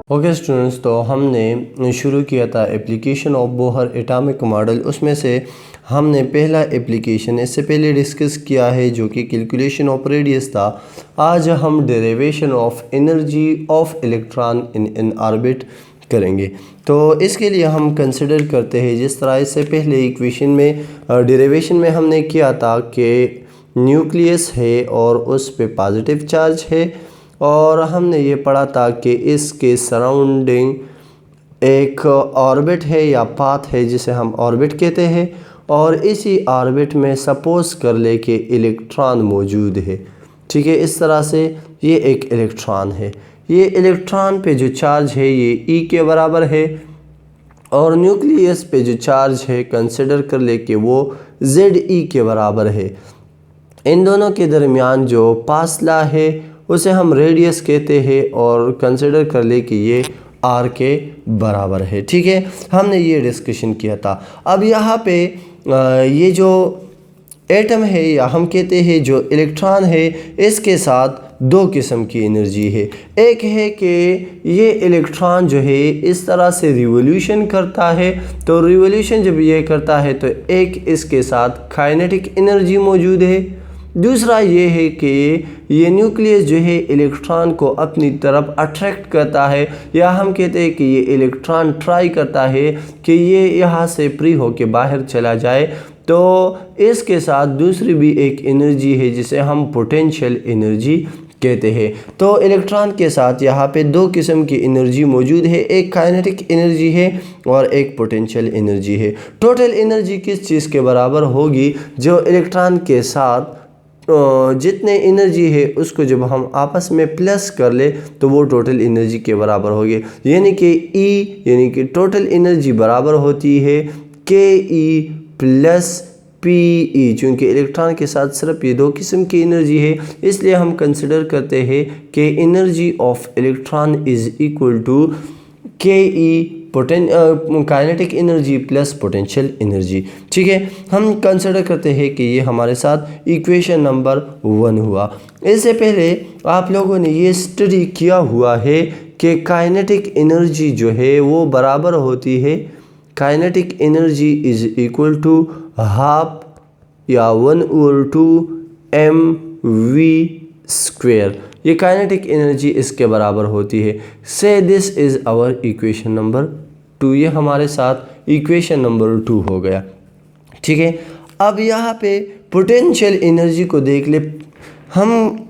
Okay students, तो हमने शुरू किया था application of Bohr atomic model. उसमें से हमने पहला एप्लीकेशन इससे पहले डिस्कस किया है जो कि कैलकुलेशन ऑफ रेडियस था। आज हम derivation of energy of electron in an orbit करेंगे। तो इसके लिए हम कंसिडर करते हैं जिस तरह इससे पहले इक्वेशन में डेरिवेशन में हमने किया था कि न्यूक्लियस है और उस पे पॉजिटिव चार्ज है, और हमने ये पढ़ा था कि इसके सराउंडिंग एक ऑर्बिट है या पाथ है जिसे हम ऑर्बिट कहते हैं, और इसी ऑर्बिट में सपोज कर ले कि इलेक्ट्रॉन मौजूद है। ठीक है, इस तरह से ये एक इलेक्ट्रॉन है। ये इलेक्ट्रॉन पे जो चार्ज है ये E के बराबर है, और न्यूक्लियस पे जो चार्ज है कंसिडर कर ले कि वो ZE के बराबर है। इन दोनों के दरमियान जो फासला है उसे हम रेडियस कहते हैं, और कंसिडर कर ले कि ये R के बराबर है। ठीक है, हमने ये डिस्कशन किया था। अब यहाँ पे ये जो एटम है या हम कहते हैं जो इलेक्ट्रॉन है, इसके साथ दो किस्म की एनर्जी है। एक है कि ये इलेक्ट्रॉन जो है इस तरह से रिवोल्यूशन करता है, तो रिवोल्यूशन जब ये करता है तो एक इसके साथ काइनेटिक एनर्जी मौजूद है। दूसरा ये है कि ये न्यूक्लियस जो है इलेक्ट्रॉन को अपनी तरफ अट्रैक्ट करता है, या हम कहते हैं कि ये इलेक्ट्रॉन ट्राई करता है कि ये यहाँ से फ्री होके बाहर चला जाए। तो इसके साथ दूसरी भी एक एनर्जी है जिसे हम पोटेंशियल एनर्जी कहते हैं। तो इलेक्ट्रॉन के साथ यहाँ पे दो किस्म की एनर्जी मौजूद है, एक काइनेटिक एनर्जी है और एक पोटेंशियल एनर्जी है। टोटल एनर्जी किस चीज़ के बराबर होगी? जो इलेक्ट्रॉन के साथ जितने एनर्जी है उसको जब हम आपस में प्लस कर ले तो वो टोटल एनर्जी के बराबर होगी। यानी कि E यानी कि टोटल एनर्जी बराबर होती है KE प्लस PE। चूँकि इलेक्ट्रॉन के साथ सिर्फ ये दो किस्म की एनर्जी है, इसलिए हम कंसिडर करते हैं कि energy of electron is equal to KE kinetic energy plus potential energy. ठीक है, हम कंसिडर करते हैं कि ये हमारे साथ इक्वेशन नंबर 1 हुआ। इससे पहले आप लोगों ने ये स्टडी किया हुआ है कि काइनेटिक एनर्जी जो है वो बराबर होती है, kinetic energy is equal to half या 1/2 mv स्क्वेयर। ये काइनेटिक एनर्जी इसके बराबर होती है। So this is our equation number 2। ये हमारे साथ इक्वेशन नंबर 2 हो गया। ठीक है, अब यहाँ पे पोटेंशियल एनर्जी को देख ले। हम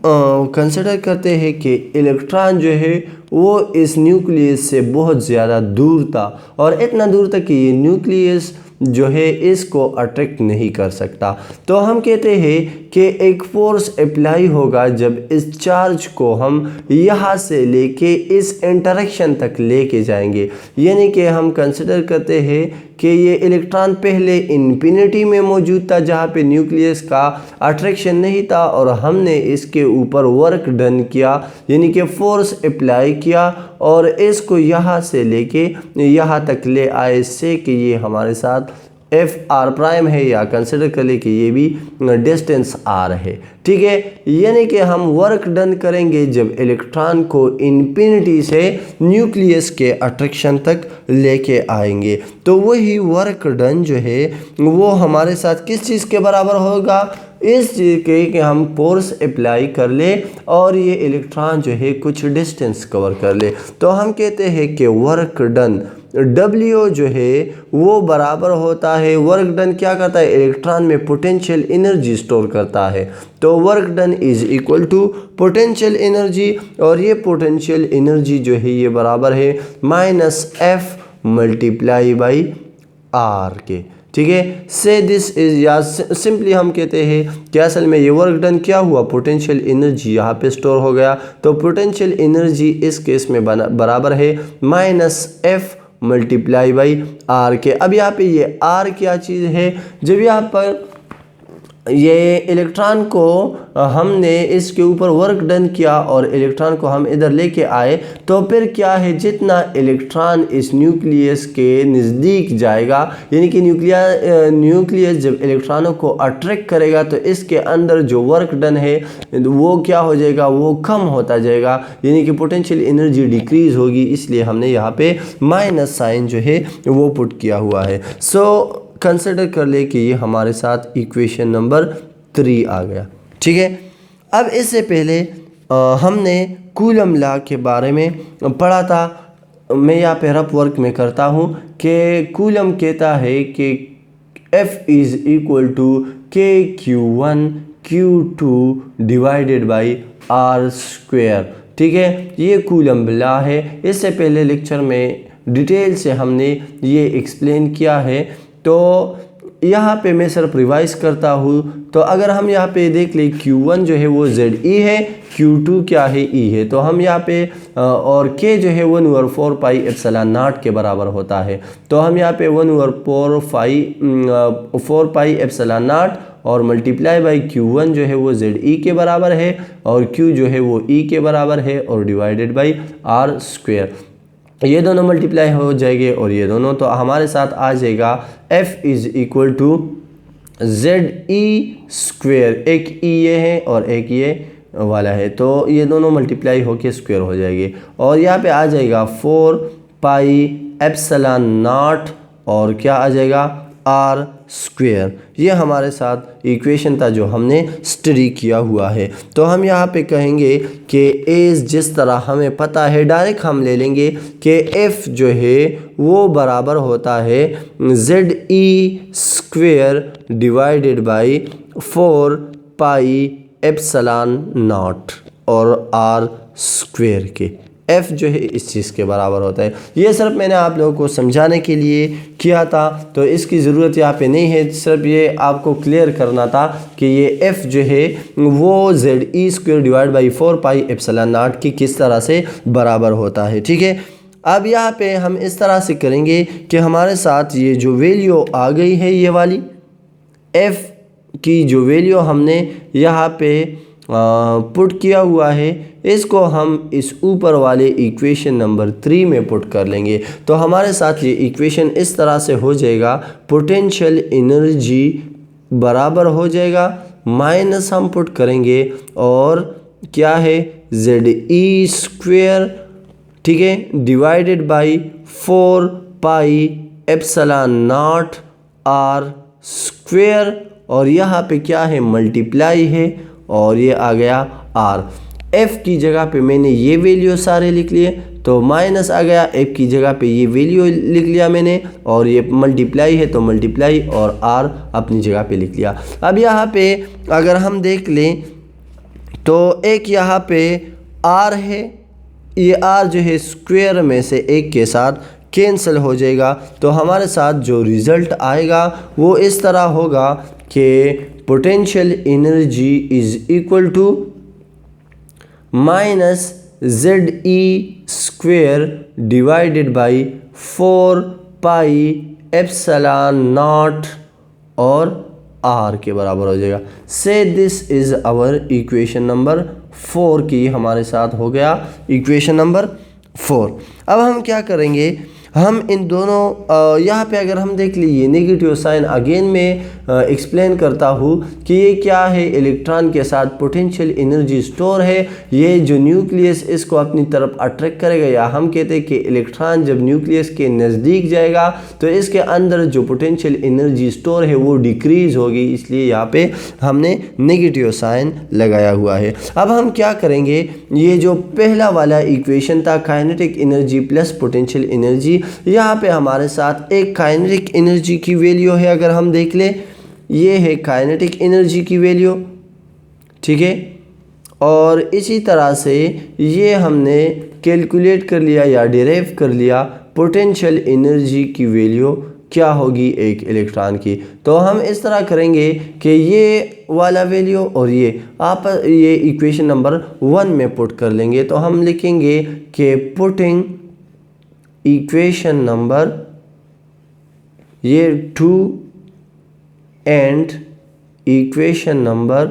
कंसिडर करते हैं कि इलेक्ट्रॉन जो है वो इस न्यूक्लियस से बहुत ज़्यादा दूर था, और इतना दूर तक कि ये न्यूक्लियस जो है इसको अट्रैक्ट नहीं कर सकता। तो हम कहते हैं कि एक फोर्स अप्लाई होगा जब इस चार्ज को हम यहाँ से लेके इस इंटरेक्शन तक लेके जाएंगे। यानी कि हम कंसिडर करते हैं कि ये इलेक्ट्रॉन पहले इन्फिनिटी में मौजूद था जहाँ पे न्यूक्लियस का अट्रैक्शन नहीं था, और हमने इसके ऊपर वर्क डन किया यानी कि फोर्स अप्लाई किया, और इसको यहाँ से लेके यहाँ तक ले आए, इससे कि ये हमारे साथ FR प्राइम है, या कंसिडर कर ले कि ये भी डिस्टेंस R है। ठीक है, यानी कि हम वर्क डन करेंगे जब इलेक्ट्रॉन को इन्फिनिटी से न्यूक्लियस के अट्रैक्शन तक लेके आएंगे। तो वही वर्क डन जो है वो हमारे साथ किस चीज़ के बराबर होगा? इस चीज़ के कि हम फोर्स अप्लाई कर ले और ये इलेक्ट्रॉन जो है कुछ डिस्टेंस कवर कर ले। तो हम कहते हैं कि वर्क डन W जो है वो बराबर होता है, वर्क डन क्या करता है? इलेक्ट्रॉन में पोटेंशियल एनर्जी स्टोर करता है। तो work done is equal to potential energy, और ये पोटेंशियल एनर्जी जो है ये बराबर है -F मल्टीप्लाई बाई R के। ठीक है, से दिस इज, या सिंपली हम कहते हैं कि असल में ये वर्क डन क्या हुआ? पोटेंशियल एनर्जी यहाँ पे स्टोर हो गया। तो पोटेंशियल एनर्जी इस केस में बराबर है -F मल्टीप्लाई बाई R के। अब यहाँ पे ये R क्या चीज़ है? जब यहाँ पर ये इलेक्ट्रॉन को हमने इसके ऊपर वर्क डन किया और इलेक्ट्रॉन को हम इधर लेके आए, तो फिर क्या है, जितना इलेक्ट्रॉन इस न्यूक्लियस के नज़दीक जाएगा, यानी कि न्यूक्लियस जब इलेक्ट्रॉनों को अट्रैक्ट करेगा तो इसके अंदर जो वर्क डन है वो क्या हो जाएगा, वो कम होता जाएगा, यानी कि पोटेंशियल एनर्जी डिक्रीज़ होगी। इसलिए हमने यहाँ पे माइनस साइन जो है वो पुट किया हुआ है। सो कंसिडर कर ले कि ये हमारे साथ इक्वेशन नंबर 3 आ गया। ठीक है, अब इससे पहले हमने कूलम लॉ के बारे में पढ़ा था। मैं यहाँ पे रफ वर्क में करता हूँ कि कूलम कहता है कि F is equal to KQ1 Q2 divided by R square. ठीक है, ये कूलम लॉ है। इससे पहले लेक्चर में डिटेल से हमने ये एक्सप्लेन किया है, तो यहाँ पे मैं सिर्फ रिवाइज करता हूँ। तो अगर हम यहाँ पे देख लें Q1 जो है वो ZE है, Q2 क्या है, E है, तो हम यहाँ पे और K जो है 1/4 पाई एप्सिलॉन नॉट के बराबर होता है। तो हम यहाँ पे 1/4 पाई एप्सिलॉन नॉट और मल्टीप्लाई बाई Q1 जो है वो ZE के बराबर है और Q जो है वो E के बराबर है और डिवाइडेड बाई R स्क्वेयर। ये दोनों मल्टीप्लाई हो जाएंगे और ये दोनों, तो हमारे साथ आ जाएगा F is equal to ZE square. एक E ये है और एक ये वाला है, तो ये दोनों मल्टीप्लाई होके स्क्वेयर हो जाएगी और यहाँ पे आ जाएगा 4 पाई एप्सिलॉन नॉट और क्या आ जाएगा, R स्क्वेयर। ये हमारे साथ इक्वेशन था जो हमने स्टडी किया हुआ है। तो हम यहाँ पे कहेंगे कि एज जिस तरह हमें पता है डायरेक्ट हम ले लेंगे कि F जो है वो बराबर होता है ZE square divided by 4 pi epsilon naught और R स्क्वेयर के। F जो है इस चीज़ के बराबर होता है। ये सिर्फ मैंने आप लोगों को समझाने के लिए किया था, तो इसकी ज़रूरत यहाँ पे नहीं है, सिर्फ ये आपको क्लियर करना था कि ये F जो है वो ZE square divide by 4 pi epsilon not की किस तरह से बराबर होता है। ठीक है, अब यहाँ पे हम इस तरह से करेंगे कि हमारे साथ ये जो वैल्यू आ गई है, ये वाली F की जो वैल्यू हमने यहाँ पे पुट किया हुआ है, इसको हम इस ऊपर वाले इक्वेशन नंबर 3 में पुट कर लेंगे। तो हमारे साथ ये इक्वेशन इस तरह से हो जाएगा, पोटेंशियल एनर्जी बराबर हो जाएगा, माइनस हम पुट करेंगे और क्या है ZE स्क्वेयर, ठीक है, divided by 4 pi epsilon not R square और यहाँ पे क्या है, मल्टीप्लाई है और ये आ गया R। F की जगह पे मैंने ये वैल्यू सारे लिख लिए, तो माइनस आ गया, F की जगह पे ये वैल्यू लिख लिया मैंने और ये मल्टीप्लाई है तो मल्टीप्लाई और R अपनी जगह पे लिख लिया। अब यहाँ पे अगर हम देख लें तो एक यहाँ पे R है, ये R जो है स्क्वेयर में से एक के साथ कैंसिल हो जाएगा, तो हमारे साथ जो रिज़ल्ट आएगा वो इस तरह होगा कि potential energy is equal to minus ZE square divided by 4 pi epsilon naught और R के बराबर हो जाएगा। So this is our equation number 4 की हमारे साथ हो गया इक्वेशन नंबर 4। अब हम क्या करेंगे, हम इन दोनों यहाँ पे अगर हम देख लीजिए नेगेटिव साइन, अगेन मैं एक्सप्लेन करता हूँ कि ये क्या है, इलेक्ट्रॉन के साथ पोटेंशियल एनर्जी स्टोर है। ये जो न्यूक्लियस इसको अपनी तरफ अट्रैक्ट करेगा, या हम कहते हैं कि इलेक्ट्रॉन जब न्यूक्लियस के नज़दीक जाएगा तो इसके अंदर जो पोटेंशियल एनर्जी स्टोर है वो डिक्रीज़ होगी, इसलिए यहाँ पे हमने नेगेटिव साइन लगाया हुआ है। अब हम क्या करेंगे, ये जो पहला वाला इक्वेशन था kinetic energy plus potential energy, यहाँ पे हमारे साथ एक काइनेटिक एनर्जी की वैल्यू है, अगर हम देख लें ये है काइनेटिक एनर्जी की वैल्यू, ठीक है, और इसी तरह से ये हमने कैलकुलेट कर लिया या डिराइव कर लिया पोटेंशियल एनर्जी की वैल्यू क्या होगी एक इलेक्ट्रॉन की। तो हम इस तरह करेंगे कि ये वाला वैल्यू और ये इक्वेशन नंबर 1 में पुट कर लेंगे, तो हम लिखेंगे कि putting equation number 2 and equation number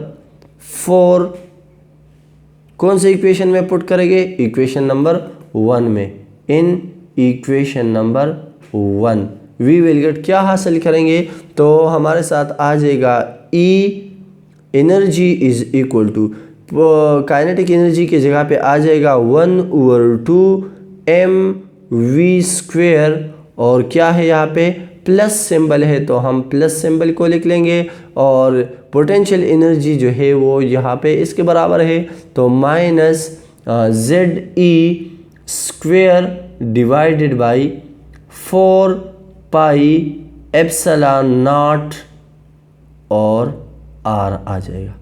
4 कौन से इक्वेशन में पुट करेंगे? इक्वेशन नंबर 1 में। In equation number 1 we will get क्या हासिल करेंगे? तो हमारे साथ आ जाएगा E energy is equal to, kinetic energy की जगह पे आ जाएगा 1/2 mv²। और क्या है यहाँ पे? प्लस सिंबल है तो हम प्लस सिंबल को लिख लेंगे। और पोटेंशियल एनर्जी जो है वो यहाँ पे इसके बराबर है, तो -ZE² डिवाइडेड बाई 4πε0 और R आ जाएगा।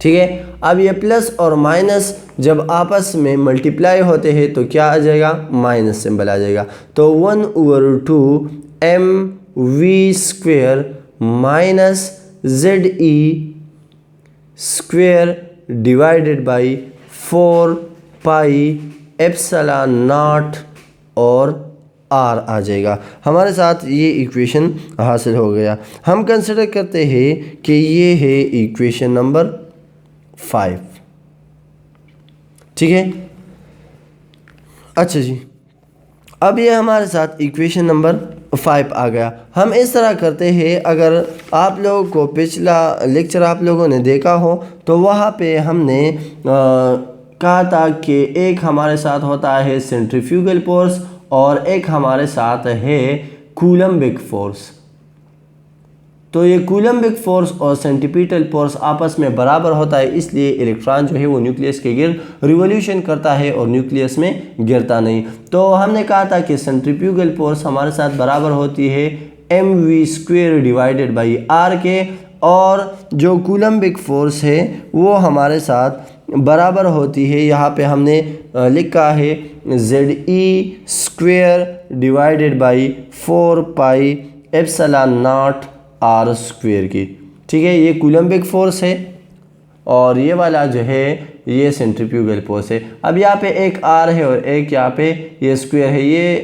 ठीक है, अब ये प्लस और माइनस जब आपस में मल्टीप्लाई होते हैं तो क्या आ जाएगा? माइनस सिंबल आ जाएगा। तो 1/2 mv² minus ZE² divided by 4πε0 और R आ जाएगा। हमारे साथ ये इक्वेशन हासिल हो गया। हम कंसिडर करते हैं कि ये है इक्वेशन नंबर 5। ठीक है, अच्छा जी, अब ये हमारे साथ इक्वेशन नंबर 5 आ गया। हम इस तरह करते हैं, अगर आप लोगों को पिछला लेक्चर आप लोगों ने देखा हो तो वहाँ पे हमने कहा था कि एक हमारे साथ होता है सेंट्रीफ्यूगल फोर्स और एक हमारे साथ है कूलम्बिक फोर्स। तो ये कूलम्बिक फोर्स और सेंटीपिटल फोर्स आपस में बराबर होता है, इसलिए इलेक्ट्रॉन जो है वो न्यूक्लियस के गिर्द रिवॉल्यूशन करता है और न्यूक्लियस में गिरता नहीं। तो हमने कहा था कि सेंट्रीफ्यूगल फोर्स हमारे साथ बराबर होती है mv² डिवाइडेड बाई R के, और जो कूलम्बिक फोर्स है वो हमारे साथ बराबर होती है, यहाँ पे हमने लिखा है ZE² डिवाइडेड बाई 4πε0 R² की। ठीक है, ये कूलम्बिक फोर्स है और ये वाला जो है ये सेंट्रीफ्यूगल फोर्स है। अब यहाँ पे एक R है और एक यहाँ पे ये स्क्वायर है। ये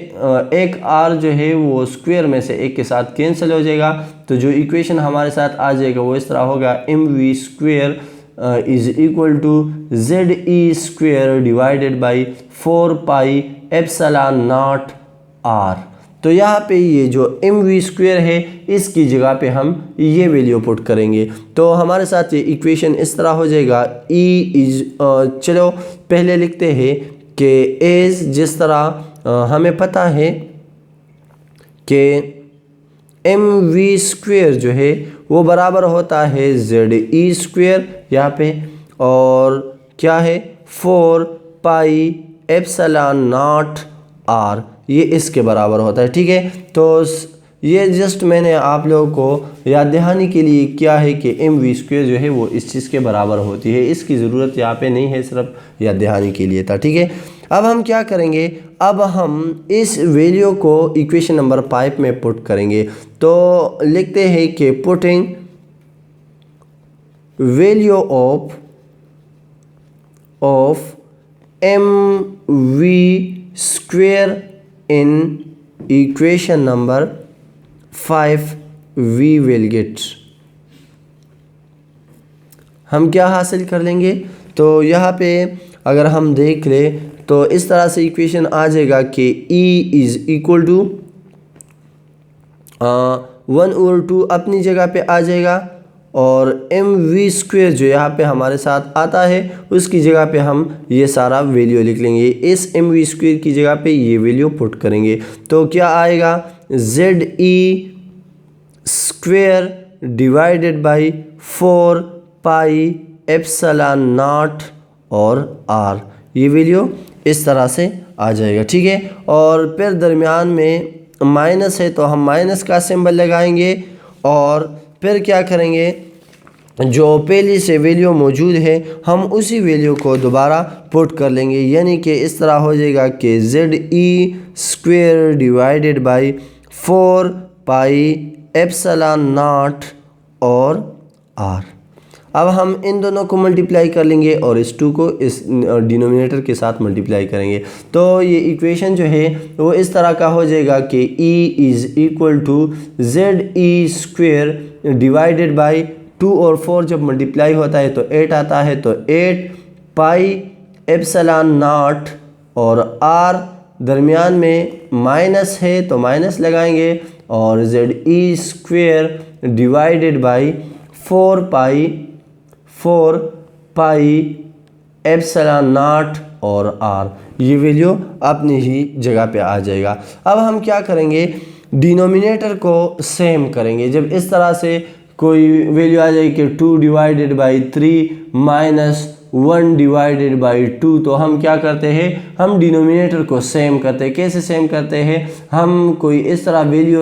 एक R जो है वो स्क्वायर में से एक के साथ कैंसिल हो जाएगा, तो जो इक्वेशन हमारे साथ आ जाएगा वो इस तरह होगा mv² is equal to ZE² divided by 4πε0 R। तो यहाँ पे ये जो mv² है इसकी जगह पे हम ये वैल्यू पुट करेंगे, तो हमारे साथ ये इक्वेशन इस तरह हो जाएगा। चलो पहले लिखते हैं कि एज जिस तरह हमें पता है कि mv² जो है वो बराबर होता है ZE² यहाँ पे, और क्या है 4πε0 R, ये इसके बराबर होता है। ठीक है, तो ये जस्ट मैंने आप लोगों को याद दहानी के लिए क्या है कि mv² जो है वो इस चीज़ के बराबर होती है, इसकी ज़रूरत यहाँ पे नहीं है, सिर्फ याद दहानी के लिए था। ठीक है, अब हम क्या करेंगे? अब हम इस वैल्यू को इक्वेशन नंबर 5 में पुट करेंगे। तो लिखते हैं कि putting value of mv² in equation number 5 we will get, हम क्या हासिल कर लेंगे? तो यहाँ पे अगर हम देख ले तो इस तरह से इक्वेशन आ जाएगा कि E इज इक्वल टू 1/2 अपनी जगह पे आ जाएगा, और mv² जो यहाँ पे हमारे साथ आता है उसकी जगह पे हम ये सारा वैल्यू लिख लेंगे। इस mv² की जगह पे ये वैल्यू पुट करेंगे, तो क्या आएगा? ZE² डिवाइडेड बाई 4πε0 और R, ये वैल्यू इस तरह से आ जाएगा। ठीक है, और फिर दरमियान में माइनस है तो हम माइनस का सिंबल लगाएंगे, और फिर क्या करेंगे? जो पहले से वैल्यू मौजूद है हम उसी वैल्यू को दोबारा पुट कर लेंगे, यानी कि इस तरह हो जाएगा कि ZE² डिवाइडेड बाई 4πε0 और R। अब हम इन दोनों को मल्टीप्लाई कर लेंगे और इस 2 को इस डिनोमिनेटर के साथ मल्टीप्लाई करेंगे। तो ये इक्वेशन जो है वो इस तरह का हो जाएगा कि E is equal to ZE² divided by 2 और 4 जब मल्टीप्लाई होता है तो 8 आता है, तो 8 पाई एप्सिलॉन नॉट और R दरमियान में माइनस है तो माइनस लगाएंगे और ZE² divided by 4 pi epsilon naught और R, ये वैल्यू अपनी ही जगह पे आ जाएगा। अब हम क्या करेंगे, डिनोमिनेटर को सेम करेंगे। जब इस तरह से कोई वैल्यू आ जाए कि 2 divided by 3 minus 1 divided by 2, तो हम क्या करते हैं, हम डिनोमिनेटर को सेम करते हैं। कैसे सेम करते हैं, हम कोई इस तरह वैल्यू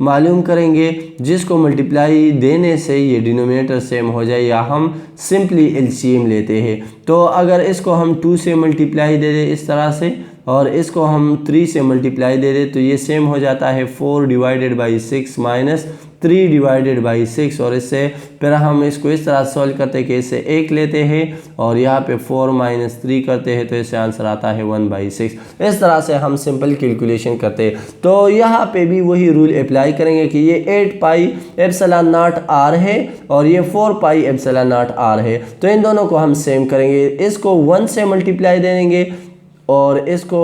मालूम करेंगे जिसको मल्टीप्लाई देने से ये डिनोमिनेटर सेम हो जाए, या हम सिंपली एलसीएम लेते हैं। तो अगर इसको हम 2 से मल्टीप्लाई दे दें इस तरह से और इसको हम 3 से मल्टीप्लाई दे दें तो ये सेम हो जाता है 4 divided by 6 minus 3 divided by 6। और इससे फिर हम इसको इस तरह सॉल्व करते हैं कि इससे 1 लेते हैं और यहाँ पे 4 माइनस 3 करते हैं तो इससे आंसर आता है 1/6। इस तरह से हम सिंपल कैलकुलेशन करते हैं। तो यहाँ पे भी वही रूल अप्लाई करेंगे कि ये 8 पाई एप्सिलॉन नॉट R है और ये 4 पाई एप्सिलॉन नॉट R है, तो इन दोनों को हम सेम करेंगे। इसको 1 से मल्टीप्लाई दे देंगे और इसको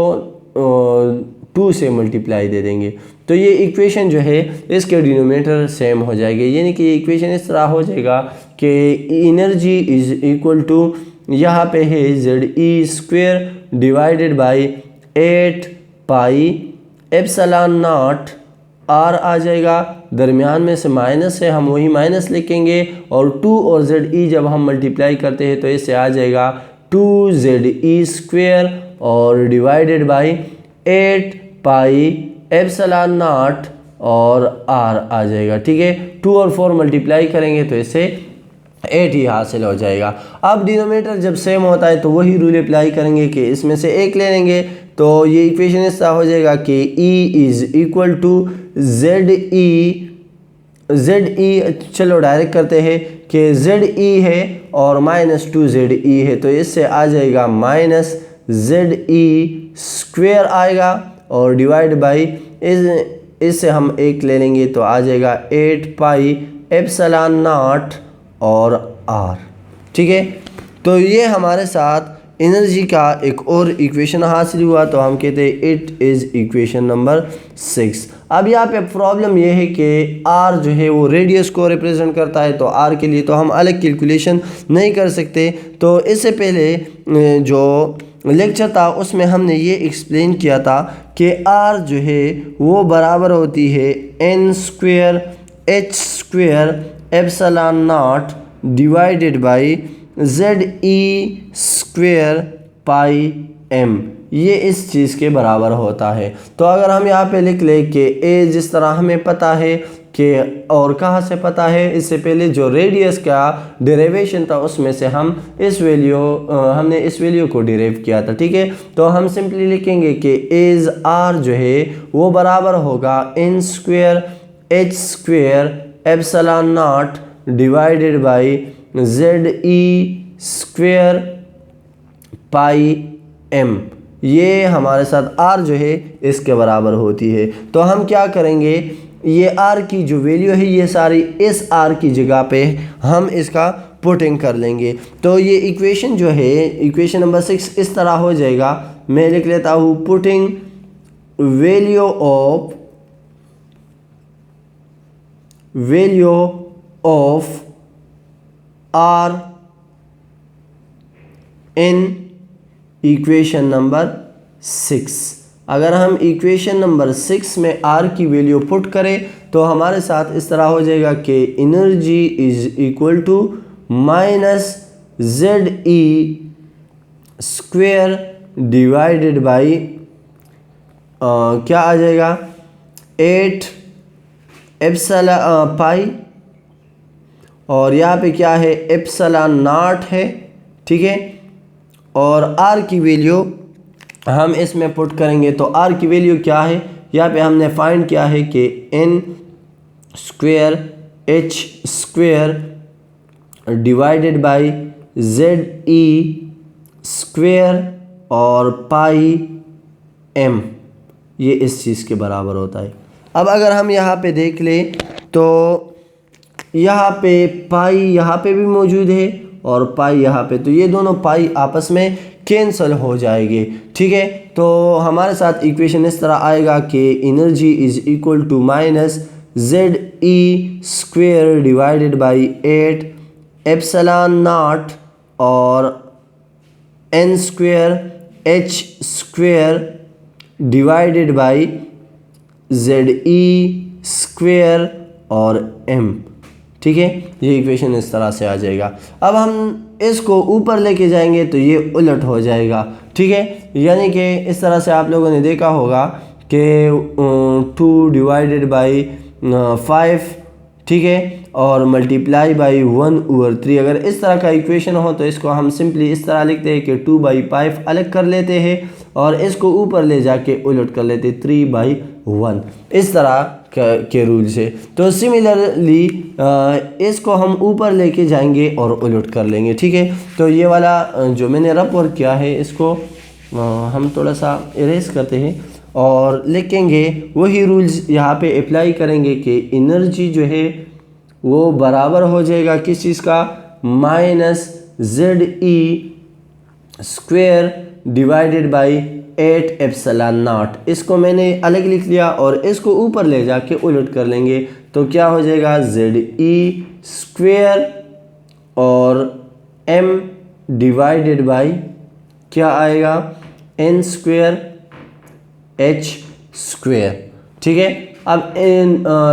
2 से मल्टीप्लाई दे देंगे, तो ये इक्वेशन जो है इसके डिनोमिनेटर सेम हो जाएगी। यानी कि ये इक्वेशन इस तरह हो जाएगा कि एनर्जी इज इक्वल टू, यहाँ पे है ZE² divided by 8 pi epsilon not R आ जाएगा, दरमियान में से माइनस है हम वही माइनस लिखेंगे और 2 और ZE जब हम मल्टीप्लाई करते हैं तो इससे आ जाएगा 2ZE² और divided by 8 pi epsilon naught और R आ जाएगा। ठीक है, 2 और 4 मल्टीप्लाई करेंगे तो इससे 8 ही हासिल हो जाएगा। अब डिनोमिनेटर जब सेम होता है तो वही रूल अप्लाई करेंगे कि इसमें से 1 ले लेंगे, तो ये इक्वेशन इस तरह हो जाएगा कि E is equal to ZE, चलो डायरेक्ट करते हैं कि ZE है और माइनस 2ZE है, तो इससे आ जाएगा माइनस ZE² आएगा और डिवाइड बाई इससे हम 1 ले लेंगे तो आ जाएगा 8 पाई एप्सिलॉन नॉट और R। ठीक है, तो ये हमारे साथ एनर्जी का एक और इक्वेशन हासिल हुआ, तो हम कहते हैं इट इज़ इक्वेशन नंबर 6। अब यहाँ पे प्रॉब्लम ये है कि R जो है वो रेडियस को रिप्रेजेंट करता है, तो R के लिए तो हम अलग कैलकुलेशन नहीं कर सकते। तो इससे पहले जो लेक्चर था उसमें हमने ये एक्सप्लेन किया था कि R जो है वो बराबर होती है n² h² epsilon not divided by ZE² pi m, ये इस चीज़ के बराबर होता है। तो अगर हम यहाँ पे लिख लें कि A जिस तरह हमें पता है कि, और कहाँ से पता है, इससे पहले जो रेडियस का डेरिवेशन था उसमें से हमने इस वैल्यू को डेराइव किया था। ठीक है, तो हम सिंपली लिखेंगे कि एज R जो है वो बराबर होगा n² h² epsilon not divided by ZE² pi m, ये हमारे साथ R जो है इसके बराबर होती है। तो हम क्या करेंगे, ये R की जो वैल्यू है ये सारी इस R की जगह पे हम इसका पुटिंग कर लेंगे। तो ये इक्वेशन जो है इक्वेशन नंबर 6 इस तरह हो जाएगा। मैं लिख लेता हूँ putting value of R in equation number 6। अगर हम इक्वेशन नंबर 6 में R की वैल्यू पुट करें तो हमारे साथ इस तरह हो जाएगा कि energy is equal to minus ZE² divided by क्या आ जाएगा 8 एप्सिलॉन पाई, और यहाँ पे क्या है एप्सिलॉन नॉट है। ठीक है, और R की वैल्यू हम इसमें पुट करेंगे तो R की वैल्यू क्या है, यहाँ पे हमने फाइंड किया है कि n² h² divided by ZE square और पाई m, ये इस चीज़ के बराबर होता है। अब अगर हम यहाँ पे देख लें तो यहाँ पे पाई यहाँ पे भी मौजूद है और पाई यहाँ पे, तो ये दोनों पाई आपस में कैंसल हो जाएंगे। ठीक है, तो हमारे साथ इक्वेशन इस तरह आएगा कि energy is equal to minus ZE square divided by 8 epsilon naught और n square H square divided by ZE square और m। ठीक है, ये इक्वेशन इस तरह से आ जाएगा। अब हम इसको ऊपर लेके जाएंगे तो ये उलट हो जाएगा। ठीक है, यानी कि इस तरह से आप लोगों ने देखा होगा कि 2 डिवाइडेड बाई 5, ठीक है, और मल्टीप्लाई बाई 1/3। अगर इस तरह का इक्वेशन हो तो इसको हम सिंपली इस तरह लिखते हैं कि 2/5 अलग कर लेते हैं और इसको ऊपर ले जाके उलट कर लेते 3/1, इस तरह के रूल से। तो सिमिलरली इसको हम ऊपर लेके जाएंगे और उलट कर लेंगे। ठीक है, तो ये वाला जो मैंने रफ वर्क किया है इसको हम थोड़ा सा इरेज करते हैं और लिखेंगे वही रूल्स यहाँ पे अप्लाई करेंगे कि एनर्जी जो है वो बराबर हो जाएगा किस चीज़ का, minus ZE square divided by 8 epsilon not. इसको मैंने अलग लिख लिया और इसको ऊपर ले जाके उलट कर लेंगे तो क्या हो जाएगा, ZE स्क्वेयर और m डिवाइडेड बाई क्या आएगा, n स्क्वेयर H स्क्वेयर। ठीक है, अब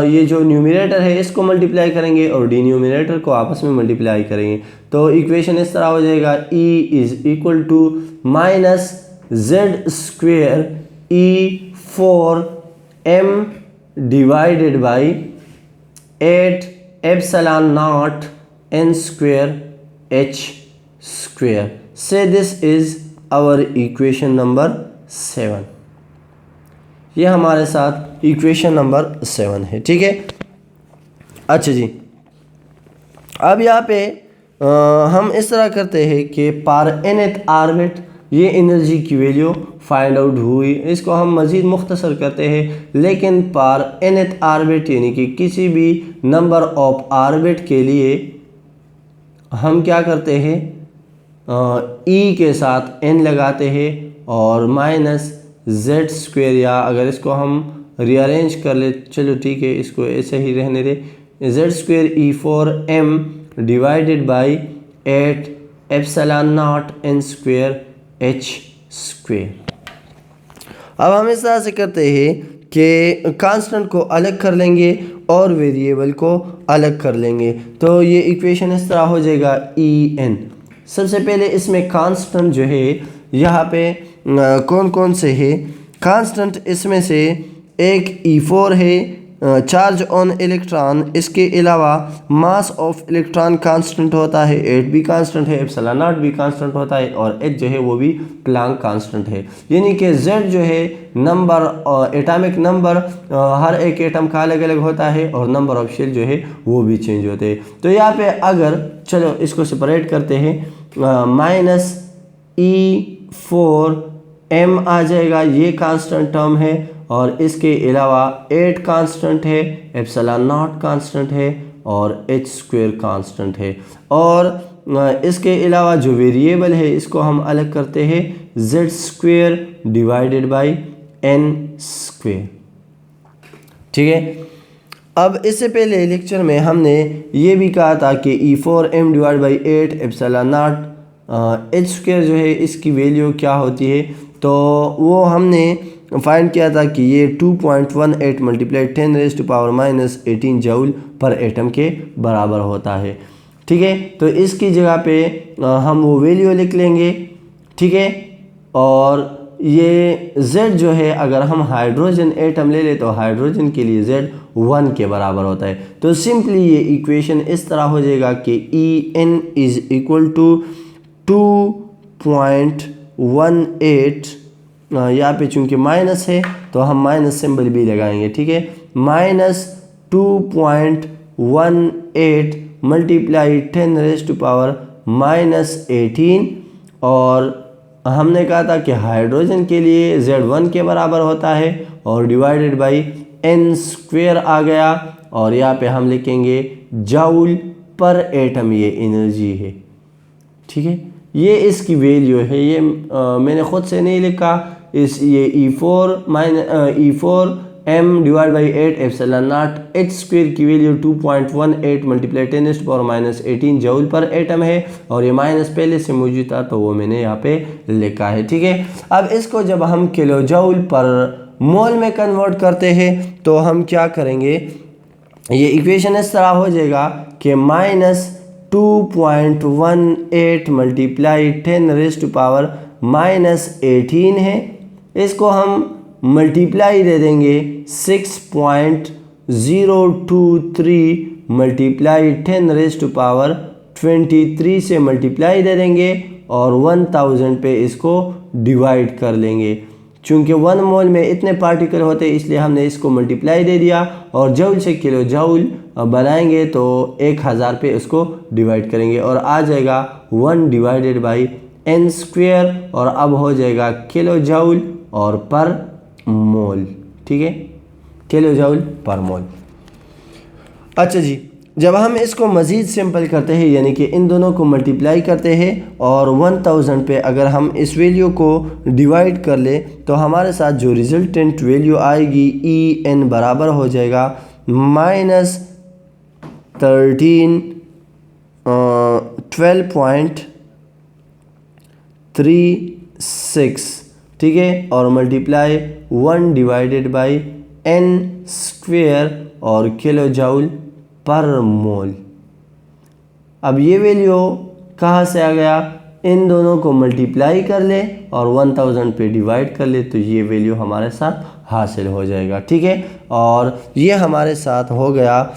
ये जो न्यूमरेटर है इसको मल्टीप्लाई करेंगे और डिनोमिनेटर को आपस में मल्टीप्लाई करेंगे तो इक्वेशन इस तरह हो जाएगा, E is equal to minus Z square E4 m divided by 8 epsilon nought n square H square. So this is our equation number 7। ये हमारे साथ इक्वेशन नंबर 7 है। ठीक है, अच्छा जी, अब यहाँ पे हम इस तरह करते हैं कि पर nth ऑर्बिट ये एनर्जी की वैल्यू फाइंड आउट हुई। इसको हम मज़ीद मुख्तसर करते हैं, लेकिन पर nth ऑर्बिट यानी कि किसी भी नंबर ऑफ ऑर्बिट के लिए हम क्या करते हैं, E के साथ n लगाते हैं और माइनस Z स्क्वेयर, या अगर इसको हम रीअरेंज कर ले, चलो ठीक है इसको ऐसे ही रहने दे, Z square E4 m divided by 8 epsilon nought n square H square. अब हम इस तरह से करते हैं कि कांस्टेंट को अलग कर लेंगे और वेरिएबल को अलग कर लेंगे तो ये इक्वेशन इस तरह हो जाएगा En। सबसे पहले इसमें कांस्टेंट जो है यहाँ पे कौन कौन से है कांस्टेंट, इसमें से एक E4 है, चार्ज ऑन इलेक्ट्रॉन, इसके अलावा मास ऑफ इलेक्ट्रॉन कांस्टेंट होता है, 8 भी कांस्टेंट है, एप्सिलॉन नॉट भी कांस्टेंट होता है और H जो है वो भी प्लैंक कांस्टेंट है। यानी कि Z जो है नंबर, एटॉमिक नंबर हर एक एटम का अलग अलग होता है और नंबर ऑफ शेल जो है वो भी चेंज होते हैं। तो यहाँ पे अगर चलो इसको सेपरेट करते हैं, माइनस E4 m आ जाएगा, ये कांस्टेंट टर्म है और इसके अलावा 8 कांस्टेंट है, एप्सिलॉन नॉट कांस्टेंट है और H स्क्वेयर कांस्टेंट है। और इसके अलावा जो वेरिएबल है इसको हम अलग करते हैं, Z square divided by n square. ठीक है, अब इससे पहले लेक्चर में हमने ये भी कहा था कि E4 m divide by 8 epsilon not H square जो है इसकी वैल्यू क्या होती है, तो वो हमने फाइंड किया था कि ये 2.18 मल्टीप्लाई 10⁻⁻18 जूल पर एटम के बराबर होता है। ठीक है, तो इसकी जगह पे हम वो वैल्यू लिख लेंगे। ठीक है, और ये Z जो है अगर हम हाइड्रोजन एटम ले ले तो हाइड्रोजन के लिए Z 1 के बराबर होता है। तो सिंपली ये इक्वेशन इस तरह हो जाएगा कि En इज इक्वल टू 2.18, यहाँ पे चूंकि माइनस है तो हम माइनस सिंबल भी लगाएंगे। ठीक है, -2.18 मल्टीप्लाई 10⁻⁻18 और हमने कहा था कि हाइड्रोजन के लिए Z1 के बराबर होता है और डिवाइडेड बाई n² आ गया और यहाँ पे हम लिखेंगे जूल पर एटम, ये एनर्जी है। ठीक है, ये इसकी वैल्यू है, ये मैंने खुद से नहीं लिखा, ये E4 m divide by 8 epsilon not h² की वैल्यू 2.18 मल्टीप्लाई 10⁻⁻18 जूल पर एटम है और ये माइनस पहले से मौजूद था तो वो मैंने यहाँ पे लिखा है। ठीक है, अब इसको जब हम किलो जूल पर मोल में कन्वर्ट करते हैं तो हम क्या करेंगे, ये इक्वेशन इस तरह हो जाएगा कि -2.18 मल्टीप्लाई 10⁻⁻18 है, इसको हम मल्टीप्लाई दे देंगे 6.023 मल्टीप्लाई 10⁻23 से मल्टीप्लाई दे देंगे और 1000 पे इसको डिवाइड कर लेंगे। चूँकि 1 मोल में इतने पार्टिकल होते हैं इसलिए हमने इसको मल्टीप्लाई दे दिया और जूल से किलो जूल बनाएंगे तो 1000 पे इसको डिवाइड करेंगे और आ जाएगा 1 डिवाइडेड बाई n² और अब हो जाएगा किलो जूल और पर मोल। ठीक है, किलो जूल पर मोल। अच्छा जी, जब हम इसको मज़ीद सिंपल करते हैं यानी कि इन दोनों को मल्टीप्लाई करते हैं और 1000 पे अगर हम इस वैल्यू को डिवाइड कर ले तो हमारे साथ जो रिजल्टेंट वैल्यू आएगी En बराबर हो जाएगा -12.36। ठीक है, और मल्टीप्लाई 1 डिवाइडेड बाई n² और किलो जूल पर मोल। अब ये वैल्यू कहाँ से आ गया, इन दोनों को मल्टीप्लाई कर ले और 1000 पे डिवाइड कर ले तो ये वैल्यू हमारे साथ हासिल हो जाएगा। ठीक है, और ये हमारे साथ हो गया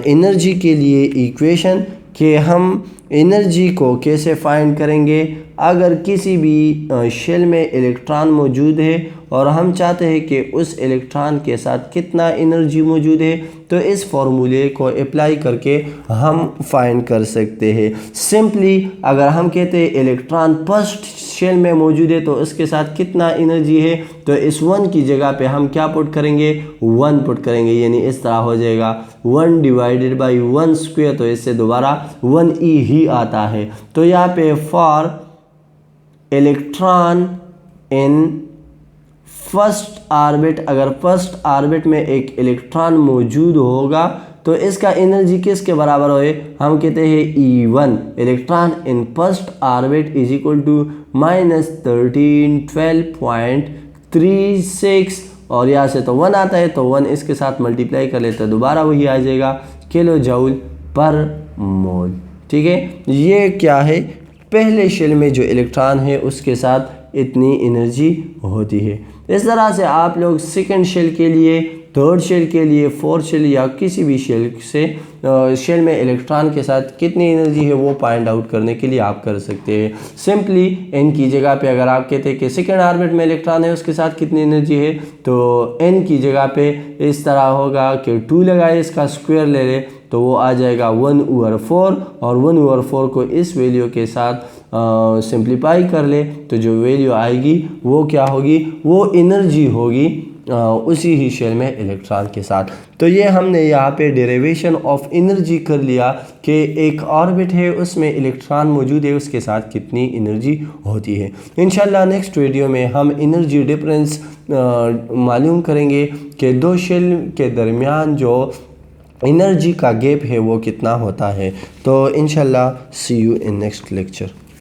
एनर्जी के लिए इक्वेशन कि हम एनर्जी को कैसे फाइंड करेंगे। अगर किसी भी शेल में इलेक्ट्रॉन मौजूद है और हम चाहते हैं कि उस इलेक्ट्रॉन के साथ कितना एनर्जी मौजूद है तो इस फॉर्मूले को अप्लाई करके हम फाइंड कर सकते हैं। सिंपली अगर हम कहते हैं इलेक्ट्रॉन फर्स्ट शेल में मौजूद है तो उसके साथ कितना एनर्जी है तो इस 1 की जगह पे हम क्या पुट करेंगे, 1 पुट करेंगे, यानी इस तरह हो जाएगा 1 डिवाइडेड बाई 1² तो इससे दोबारा 1e ही आता है। तो यहाँ पे for electron in first orbit, अगर फर्स्ट ऑर्बिट में एक इलेक्ट्रॉन मौजूद होगा तो इसका एनर्जी किसके बराबर होए, हम कहते हैं E1 electron in first orbit is equal to -1312.36 और यहाँ से तो 1 आता है तो 1 इसके साथ मल्टीप्लाई कर लेते तो दोबारा वही आ जाएगा किलो जूल पर मोल। ठीक है, ये क्या है, पहले शेल में जो इलेक्ट्रॉन है उसके साथ इतनी एनर्जी होती है। इस तरह से आप लोग सेकंड शेल के लिए, थर्ड शेल के लिए, फोर्थ शेल या किसी भी शेल से शेल में इलेक्ट्रॉन के साथ कितनी एनर्जी है वो फाइंड आउट करने के लिए आप कर सकते हैं। सिंपली n की जगह पे अगर आप कहते हैं कि सेकंड ऑर्बिट में इलेक्ट्रॉन है उसके साथ कितनी एनर्जी है तो n की जगह पे इस तरह होगा कि 2 लगाए इसका स्क्वायर ले ले तो वो आ जाएगा 1/4 और 1/4 को इस वैल्यू के साथ सिंप्लीफाई कर ले तो जो वैल्यू आएगी वो क्या होगी, वो एनर्जी होगी उसी ही शेल में इलेक्ट्रॉन के साथ। तो ये हमने यहाँ पे डेरिवेशन ऑफ एनर्जी कर लिया कि एक ऑर्बिट है उसमें इलेक्ट्रॉन मौजूद है उसके साथ कितनी एनर्जी होती है। इंशाल्लाह नेक्स्ट वीडियो में हम एनर्जी डिफरेंस मालूम करेंगे कि 2 शेल के दरमियान जो एनर्जी का गैप है वो कितना होता है। तो इंशाल्लाह सी यू इन नेक्स्ट लेक्चर।